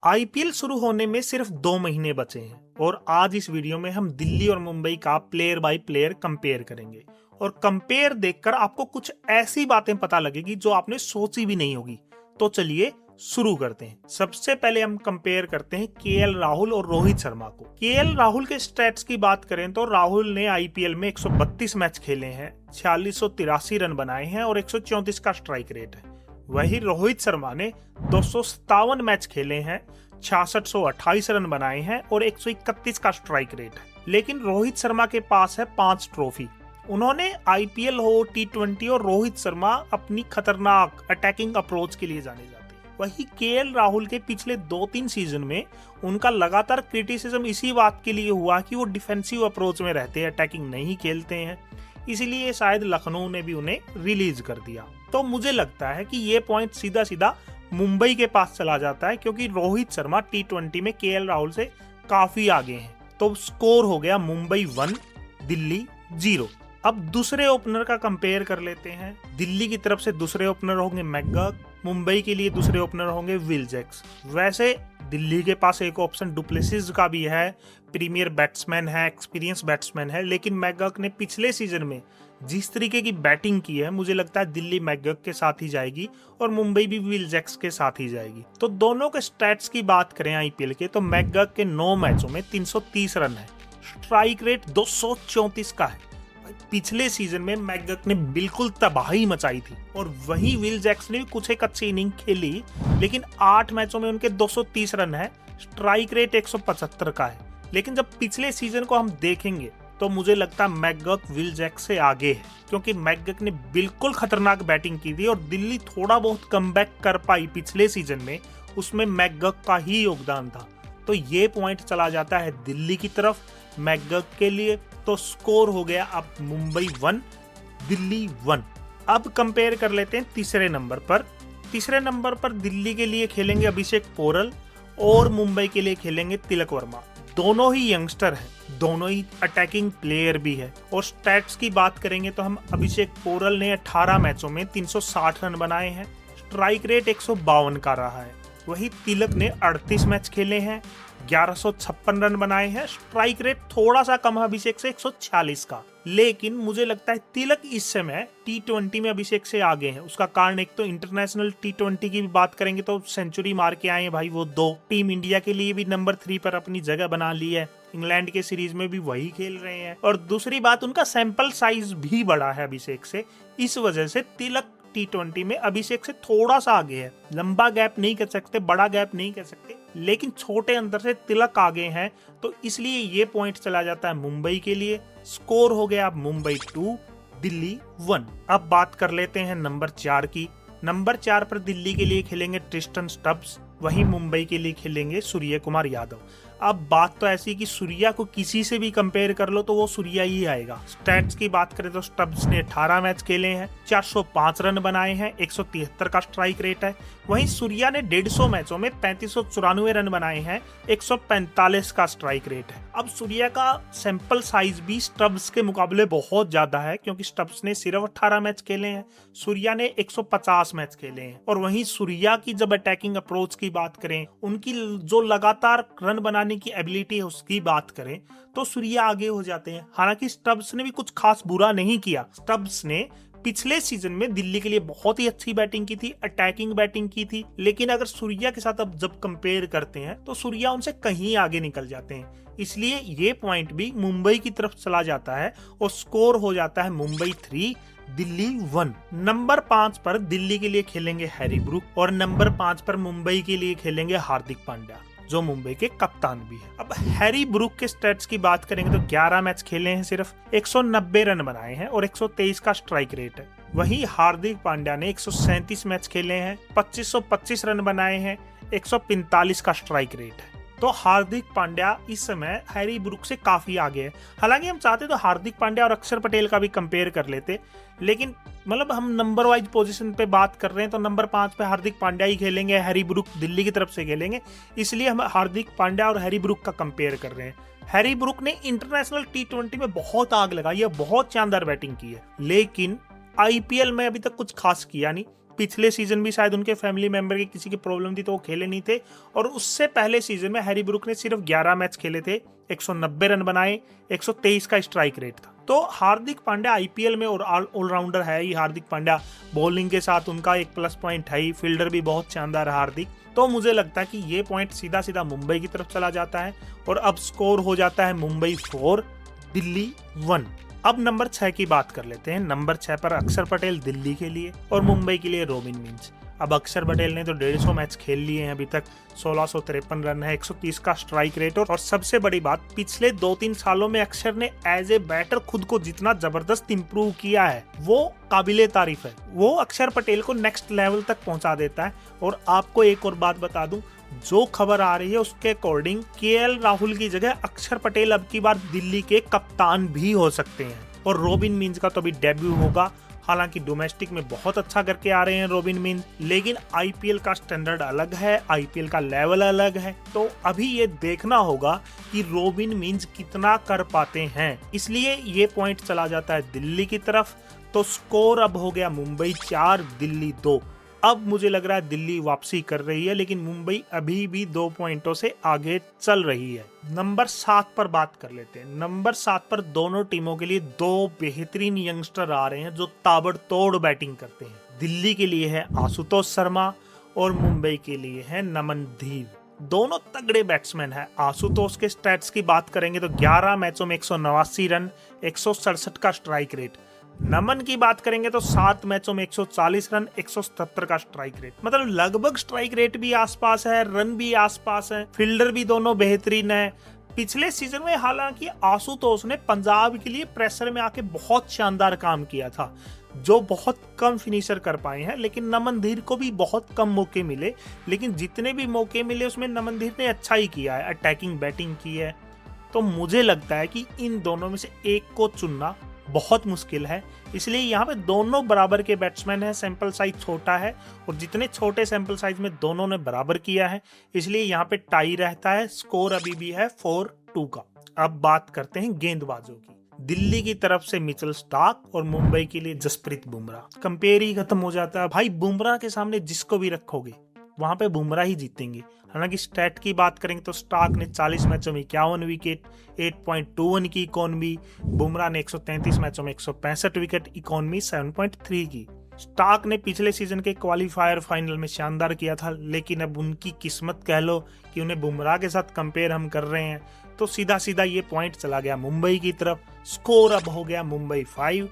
IPL शुरू होने में सिर्फ 2 महीने बचे हैं और आज इस वीडियो में हम दिल्ली और मुंबई का प्लेयर बाय प्लेयर कंपेयर करेंगे। और कंपेयर देखकर आपको कुछ ऐसी बातें पता लगेगी जो आपने सोची भी नहीं होगी। तो चलिए शुरू करते हैं। सबसे पहले हम कंपेयर करते हैं केएल राहुल और रोहित शर्मा को। केएल राहुल के स्टैट्स की बात करें तो राहुल ने आईपीएल में 132 मैच खेले हैं, 4683 रन बनाए हैं और 134 का स्ट्राइक रेट है। वही रोहित शर्मा ने 257 मैच खेले हैं, 6628 रन बनाए हैं और 131 का स्ट्राइक रेट है। लेकिन रोहित शर्मा के पास है 5 ट्रॉफी। उन्होंने आईपीएल हो, टी20 और रोहित शर्मा अपनी खतरनाक अटैकिंग अप्रोच के लिए जाने जाते हैं। वही केएल राहुल के पिछले 2-3 सीजन में उनका लगातार क्रिटिसिज्म इसी बात के लिए हुआ कि वो डिफेंसिव अप्रोच में रहते हैं, अटैकिंग नहीं खेलते हैं। इसीलिए शायद लखनऊ ने भी उन्हें रिलीज कर दिया। तो मुझे लगता है कि ये पॉइंट सीधा सीधा मुंबई के पास चला जाता है, क्योंकि रोहित शर्मा टी20 में केएल राहुल से काफी आगे हैं। तो स्कोर हो गया मुंबई 1 दिल्ली 0। अब दूसरे ओपनर का कंपेयर कर लेते हैं। दिल्ली की तरफ से दूसरे ओपनर होंगे मैकगर्क, मुंबई के लिए दूसरे ओपनर होंगे विल जैक्स। वैसे दिल्ली के पास एक ऑप्शन डुप्लेसिस का भी है, प्रीमियर बैट्समैन है, एक्सपीरियंस बैट्समैन है। लेकिन मैकगर्क ने पिछले सीजन में जिस तरीके की बैटिंग की है, मुझे लगता है दिल्ली मैकगर्क के साथ ही जाएगी और मुंबई भी विल जैक्स के साथ ही जाएगी। तो दोनों के स्टैट्स की बात करें आईपीएल के, तो मैकगर्क के 9 मैचों में 330 रन है, स्ट्राइक रेट 234 का है। पिछले सीजन में मैकगर्क ने बिल्कुल तबाही मचाई थी। और वही विल जैक्स ने भी कुछ एक अच्छी इनिंग खेली, लेकिन 8 मैचों में उनके 230 रन है, स्ट्राइक रेट 175 का है। लेकिन जब पिछले सीजन को हम देखेंगे तो मुझे लगता है मैकगर्क विल जैक्स से आगे है, क्योंकि मैकगर्क ने बिल्कुल खतरनाक बैटिंग की थी और दिल्ली थोड़ा बहुत कमबैक कर पाई पिछले सीजन में, उसमें मैकगर्क का ही योगदान था। तो ये पॉइंट चला जाता है दिल्ली की तरफ मैकगर्क के लिए। तो स्कोर हो गया अब मुंबई 1 दिल्ली 1। अब कंपेयर कर लेते हैं तीसरे नंबर पर। तीसरे नंबर पर दिल्ली के लिए खेलेंगे अभिषेक पोरल और मुंबई के लिए खेलेंगे तिलक वर्मा। दोनों ही यंगस्टर हैं, दोनों ही अटैकिंग प्लेयर भी है। और स्टैट्स की बात करेंगे तो हम अभिषेक पोरल ने 18 मैचों में 360 रन बनाए हैं, स्ट्राइक रेट 152 का रहा है। वही तिलक ने 38 मैच खेले हैं, 1156 रन बनाए हैं, स्ट्राइक रेट थोड़ा सा कम है अभिषेक से, 146 का। लेकिन मुझे लगता है तिलक इस समय टी20 में अभिषेक से आगे हैं। उसका कारण एक तो इंटरनेशनल टी20 की भी बात करेंगे तो सेंचुरी मार के आए हैं भाई वो 2। टीम इंडिया के लिए भी नंबर 3 पर अपनी जगह बना ली है, इंग्लैंड के सीरीज में भी वही खेल रहे हैं। और दूसरी बात, उनका सैंपल साइज भी बड़ा है अभिषेक से, इस वजह से तिलक टी20 में अभिषेक से थोड़ा सा आगे है। लंबा गैप नहीं कह सकते, बड़ा गैप नहीं कह सकते, लेकिन छोटे अंतर से तिलक आगे हैं। तो इसलिए ये पॉइंट चला जाता है मुंबई के लिए। स्कोर हो गया अब मुंबई 2 दिल्ली 1। अब बात कर लेते हैं नंबर 4 की। नंबर 4 पर दिल्ली के लिए खेलेंगे ट्रिस्टन स्टब्स, वहीं मुंबई के लिए खेलेंगे सूर्य कुमार यादव। अब बात तो ऐसी कि सूर्या को किसी से भी कंपेयर कर लो तो वो सूर्या ही आएगा। स्टैट्स की बात करें तो स्टब्स ने 18 मैच खेले हैं, 405 रन बनाए हैं, 173 का स्ट्राइक रेट है। वहीं सूर्या ने 150 मैचों में 3594 रन बनाए हैं, 145 का स्ट्राइक रेट है। अब सूर्या का सैंपल साइज भी स्टब्स के मुकाबले बहुत ज्यादा है, क्योंकि स्टब्स ने सिर्फ 18 मैच खेले हैं, सूर्या ने 150 मैच खेले हैं। और वहीं सूर्या की जब अटैकिंग अप्रोच की बात करें, उनकी जो लगातार रन बनाने की एबिलिटी है उसकी बात करें तो सूर्या आगे हो जाते हैं। हालांकि स्टब्स ने भी कुछ खास बुरा नहीं किया। स्टब्स ने पिछले सीजन में दिल्ली के लिए बहुत ही अच्छी बैटिंग की थी, अटैकिंग बैटिंग की थी। लेकिन अगर सूर्या के साथ अब जब कंपेयर करते हैं तो सूर्या उनसे कहीं आगे निकल जाते हैं। इसलिए ये पॉइंट भी मुंबई की तरफ चला जाता है और स्कोर हो जाता है मुंबई 3 दिल्ली 1। नंबर 5 पर दिल्ली के लिए खेलेंगे हैरी ब्रूक और नंबर 5 पर मुंबई के लिए खेलेंगे हार्दिक पांड्या, जो मुंबई के कप्तान भी है। अब हैरी ब्रूक के स्टैट्स की बात करेंगे तो 11 मैच खेले हैं, सिर्फ 190 रन बनाए हैं और 123 का स्ट्राइक रेट है। वहीं हार्दिक पांड्या ने 137 मैच खेले हैं, 2525 रन बनाए हैं, 145 का स्ट्राइक रेट है। तो हार्दिक पांड्या इस समय हैरी ब्रूक से काफी आगे है। हालांकि हम चाहते तो हार्दिक पांड्या और अक्षर पटेल का भी कंपेयर कर लेते, लेकिन मतलब हम नंबर वाइज पोजीशन पे बात कर रहे हैं तो नंबर 5 पे हार्दिक पांड्या ही खेलेंगे, हैरी ब्रूक दिल्ली की तरफ से खेलेंगे, इसलिए हम हार्दिक पांड्या और हैरी ब्रूक का कंपेयर कर रहे हैं। हैरी ब्रूक ने इंटरनेशनल टी20 में बहुत आग लगाई है, बहुत शानदार बैटिंग की है, लेकिन आईपीएल में अभी तक कुछ खास किया नहीं। पिछले सीजन भी शायद उनके फैमिली मेंबर की किसी की प्रॉब्लम थी तो वो खेले नहीं थे, और उससे पहले सीजन में हैरी ब्रूक ने सिर्फ 11 मैच खेले थे, 190 रन बनाए, 123 का स्ट्राइक रेट था। तो हार्दिक पांड्या आईपीएल में और ऑलराउंडर है ही हार्दिक पांड्या, बॉलिंग के साथ उनका एक प्लस पॉइंट है ही, फील्डर भी बहुत शानदार है हार्दिक। तो मुझे लगता है कि ये पॉइंट सीधा सीधा मुंबई की तरफ चला जाता है और अब स्कोर हो जाता है मुंबई 4 दिल्ली 1। अब नंबर 6 की बात कर लेते हैं। नंबर 6 पर अक्षर पटेल दिल्ली के लिए और मुंबई के लिए रॉबिन मिंज। अब अक्षर पटेल ने तो 150 मैच खेल लिए हैं अभी तक, 1653 रन है, 130 का स्ट्राइक रेट, और सबसे बड़ी बात पिछले 2-3 सालों में अक्षर ने एज ए बैटर खुद को जितना जबरदस्त इंप्रूव किया है वो काबिले तारीफ है। वो अक्षर पटेल को नेक्स्ट लेवल तक पहुंचा देता है। और आपको एक और बात बता दूं, जो खबर आ रही है उसके अकॉर्डिंग केएल राहुल की जगह अक्षर पटेल अब की बार दिल्ली के कप्तान भी हो सकते हैं। और रॉबिन मिंज का तो अभी डेब्यू होगा। हालांकि डोमेस्टिक में बहुत अच्छा करके आ रहे हैं रॉबिन मिंज, लेकिन आईपीएल का स्टैंडर्ड अलग है, आईपीएल का लेवल अलग है। तो अभी ये देखना होगा कि रॉबिन मिंज कितना कर पाते हैं, इसलिए ये पॉइंट चला जाता है दिल्ली की तरफ। तो स्कोर अब हो गया मुंबई 4 दिल्ली 2। अब मुझे लग रहा है दिल्ली वापसी कर रही है, लेकिन मुंबई अभी भी 2 पॉइंटों से आगे चल रही है। नंबर 7 पर बात कर लेते हैं। नंबर 7 पर दोनों टीमों के लिए 2 बेहतरीन यंगस्टर आ रहे हैं जो ताबड़तोड़ बैटिंग करते हैं। दिल्ली के लिए है आशुतोष शर्मा और मुंबई के लिए है नमन धीर। दोनों तगड़े बैट्समैन हैं। आशुतोष के स्टैट्स की बात करेंगे तो 11 मैचों में 189 रन, 167 का स्ट्राइक रेट। नमन की बात करेंगे तो 7 मैचों में 140 रन, 177 का स्ट्राइक रेट। मतलब लगभग स्ट्राइक रेट भी आसपास है, रन भी आसपास है, फील्डर भी दोनों बेहतरीन है। पिछले सीजन में हालांकि आशुतोष ने पंजाब के लिए प्रेशर में आके बहुत शानदार काम किया था, जो बहुत कम फिनिशर कर पाए हैं। लेकिन नमन धीर को भी बहुत कम मौके मिले, लेकिन जितने भी मौके मिले उसमें नमन धीर ने अच्छा ही किया है, अटैकिंग बैटिंग की है। तो मुझे लगता है कि इन दोनों में से एक को चुनना बहुत मुश्किल है, इसलिए यहाँ पे दोनों बराबर के बैट्समैन हैं। सैंपल साइज छोटा है और जितने छोटे सैंपल साइज में दोनों ने बराबर किया है, इसलिए यहाँ पे टाई रहता है। स्कोर अभी भी है 4-2 का। अब बात करते हैं गेंदबाजों की। दिल्ली की तरफ से मिचेल स्टार्क और मुंबई के लिए जसप्रीत बुमराह। कंपेयर ही खत्म हो जाता है भाई, बुमराह के सामने जिसको भी रखोगे वहां पे बुमराह ही जीतेंगे। हालांकि स्टैट की बात करेंगे तो स्टार्क ने 40 मैचों में 51 विकेट, 8.21 की इकोनॉमी। बुमराह ने 133 मैचों में 165 विकेट, इकोनॉमी 7.3 की। स्टार्क ने पिछले सीजन के क्वालिफायर फाइनल में शानदार किया था, लेकिन अब उनकी किस्मत कह लो कि उन्हें बुमराह के साथ कंपेयर हम कर रहे हैं, तो सीधा सीधा ये पॉइंट चला गया मुंबई की तरफ। स्कोर अब हो गया मुंबई 5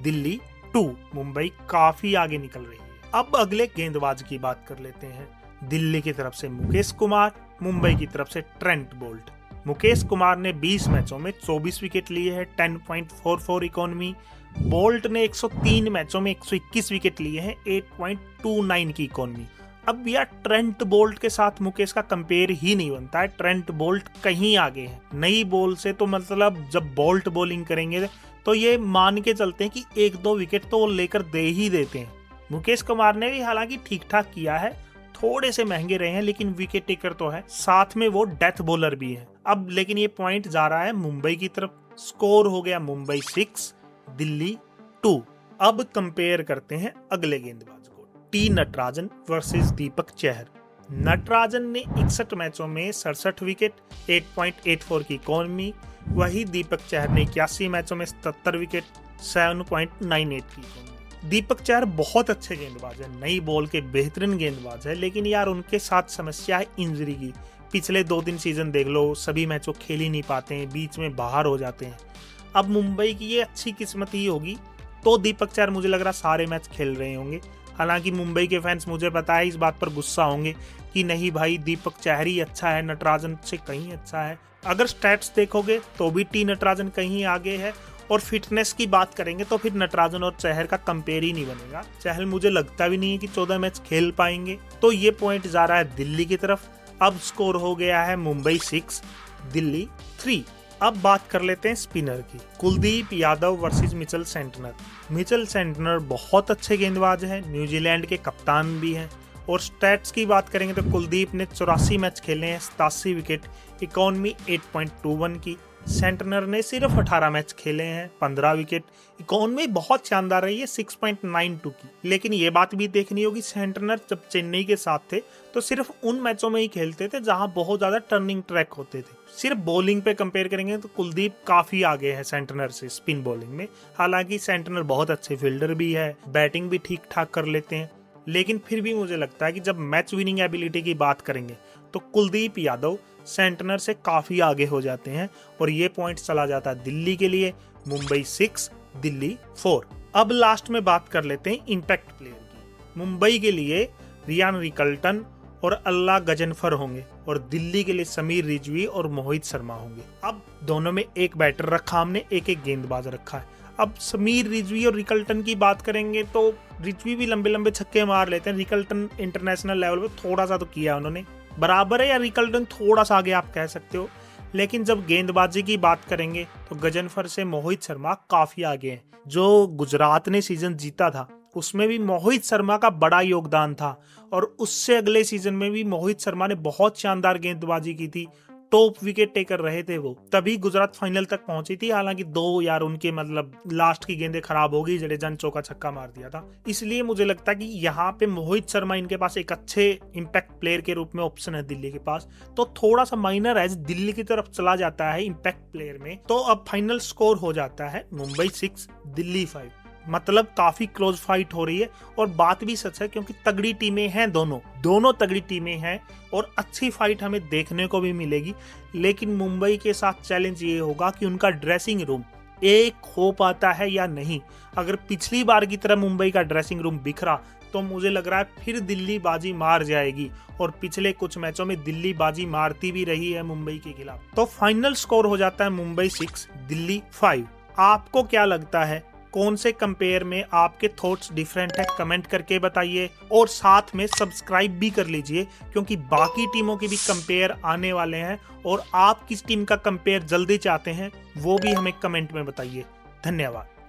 दिल्ली 2। मुंबई काफी आगे निकल रही है। अब अगले गेंदबाज की बात कर लेते हैं। दिल्ली की तरफ से मुकेश कुमार, मुंबई की तरफ से ट्रेंट बोल्ट। मुकेश कुमार ने 20 मैचों में 24 विकेट लिए हैं, 10.44 इकोनॉमी। बोल्ट ने 103 मैचों में 121 विकेट लिए हैं, 8.29 की इकोनॉमी। अब यार ट्रेंट बोल्ट के साथ मुकेश का कंपेयर ही नहीं बनता है। ट्रेंट बोल्ट कहीं आगे है नई बॉल से, तो मतलब जब बोल्ट बॉलिंग करेंगे तो ये मान के चलते हैं कि 1-2 विकेट तो वो लेकर दे ही देते हैं। मुकेश कुमार ने भी हालांकि ठीक ठाक किया है, थोड़े से महंगे रहे हैं, लेकिन विकेट टेकर तो है, साथ में वो डेथ बॉलर भी है। अब लेकिन ये पॉइंट जा रहा है मुंबई की तरफ। स्कोर हो गया मुंबई 6 दिल्ली 2। अब कंपेयर करते हैं अगले गेंदबाज को, टी नटराजन वर्सेस दीपक चहर। नटराजन ने 61 मैचों में 67 विकेट, 8.84 की इकोनॉमी। वही दीपक चहर ने 81 मैचों में 77 विकेट, 7.98 की इकोनॉमी। दीपक चहर बहुत अच्छे गेंदबाज है, नई बॉल के बेहतरीन गेंदबाज है, लेकिन यार उनके साथ समस्या है इंजरी की। पिछले 2-3 सीजन देख लो, सभी मैचों खेल ही नहीं पाते हैं, बीच में बाहर हो जाते हैं। अब मुंबई की ये अच्छी किस्मत ही होगी, तो दीपक चहर मुझे लग रहा सारे मैच खेल रहे होंगे। हालांकि मुंबई के फैंस मुझे पता है इस बात पर गुस्सा होंगे कि नहीं भाई दीपक चहर ही अच्छा है, नटराजन से कहीं अच्छा है। अगर स्टैट्स देखोगे तो भी टी नटराजन कहीं आगे है, और फिटनेस की बात करेंगे तो फिर नटराजन और चहर का कंपेयर ही नहीं बनेगा। चहल मुझे लगता भी नहीं है कि 14 मैच खेल पाएंगे। तो ये पॉइंट जा रहा है दिल्ली की तरफ। अब स्कोर हो गया है मुंबई 6 दिल्ली 3। अब बात कर लेते हैं स्पिनर की, Kuldeep Yadav versus Mitchell Santner. Mitchell Santner बहुत अच्छे गेंदबाज हैं, न्यूजीलैंड के कप्तान भी हैं। और स्टैट्स की बात करेंगे तो कुलदीप ने 84 मैच खेले हैं, 87 विकेट, इकोनॉमी 8.21 की। सेंटनर ने सिर्फ 18 मैच खेले हैं, 15 विकेट, इकोनॉमी बहुत शानदार रही है 6.92 की। लेकिन ये बात भी देखनी होगी, सेंटनर जब चेन्नई के साथ थे तो सिर्फ उन मैचों में ही खेलते थे जहां बहुत ज्यादा टर्निंग ट्रैक होते थे। सिर्फ बॉलिंग पे कंपेयर करेंगे तो कुलदीप काफी आगे है सेंटनर से स्पिन बॉलिंग में। हालांकि सेंटनर बहुत अच्छे फील्डर भी है, बैटिंग भी ठीक ठाक कर लेते हैं, लेकिन फिर भी मुझे लगता है कि जब मैच विनिंग एबिलिटी की बात करेंगे तो कुलदीप यादव सेंटनर से काफी आगे हो जाते हैं और ये पॉइंट चला जाता है दिल्ली के लिए, मुंबई 6 दिल्ली 4। अब लास्ट में बात कर लेते हैं इंपैक्ट प्लेयर की। मुंबई के लिए रियान रिकल्टन और अल्लाह गजनफर होंगे और दिल्ली के लिए समीर रिजवी और मोहित शर्मा होंगे। अब दोनों में एक बैटर रखा हमने, एक एक गेंदबाज रखा है। अब समीर रिजवी और रिकल्टन की बात करेंगे तो रिजवी भी लंबे लंबे छक्के मार लेते हैं, रिकल्टन इंटरनेशनल लेवल पे थोड़ा सा तो किया उन्होंने, बराबर है या रिकल्टन थोड़ा सा आगे आप कह सकते हो। लेकिन जब गेंदबाजी की बात करेंगे तो गजनफर से मोहित शर्मा काफी आगे हैं। जो गुजरात ने सीजन जीता था उसमें भी मोहित शर्मा का बड़ा योगदान था और उससे अगले सीजन में भी मोहित शर्मा ने बहुत शानदार गेंदबाजी की थी, टॉप विकेट टेकर रहे थे वो, तभी गुजरात फाइनल तक पहुंची थी। हालांकि उनके लास्ट की गेंदें खराब हो गई, जडेजा ने चौका छक्का मार दिया था। इसलिए मुझे लगता है कि यहाँ पे मोहित शर्मा इनके पास एक अच्छे इंपैक्ट प्लेयर के रूप में ऑप्शन है दिल्ली के पास, तो थोड़ा सा माइनर एज दिल्ली की तरफ चला जाता है इंपैक्ट प्लेयर में। तो अब फाइनल स्कोर हो जाता है मुंबई 6 दिल्ली 5। मतलब काफी क्लोज फाइट हो रही है और बात भी सच है क्योंकि तगड़ी टीमें हैं, दोनों तगड़ी टीमें हैं और अच्छी फाइट हमें देखने को भी मिलेगी। लेकिन मुंबई के साथ चैलेंज ये होगा कि उनका ड्रेसिंग रूम एक हो पाता है या नहीं। अगर पिछली बार की तरह मुंबई का ड्रेसिंग रूम बिखरा तो मुझे लग रहा है फिर दिल्ली बाजी मार जाएगी, और पिछले कुछ मैचों में दिल्ली बाजी मारती भी रही है मुंबई के खिलाफ। तो फाइनल स्कोर हो जाता है मुंबई 6 दिल्ली 5। आपको क्या लगता है, कौन से कंपेयर में आपके थॉट्स डिफरेंट है, कमेंट करके बताइए और साथ में सब्सक्राइब भी कर लीजिए क्योंकि बाकी टीमों के भी कंपेयर आने वाले हैं और आप किस टीम का कंपेयर जल्दी चाहते हैं वो भी हमें कमेंट में बताइए। धन्यवाद।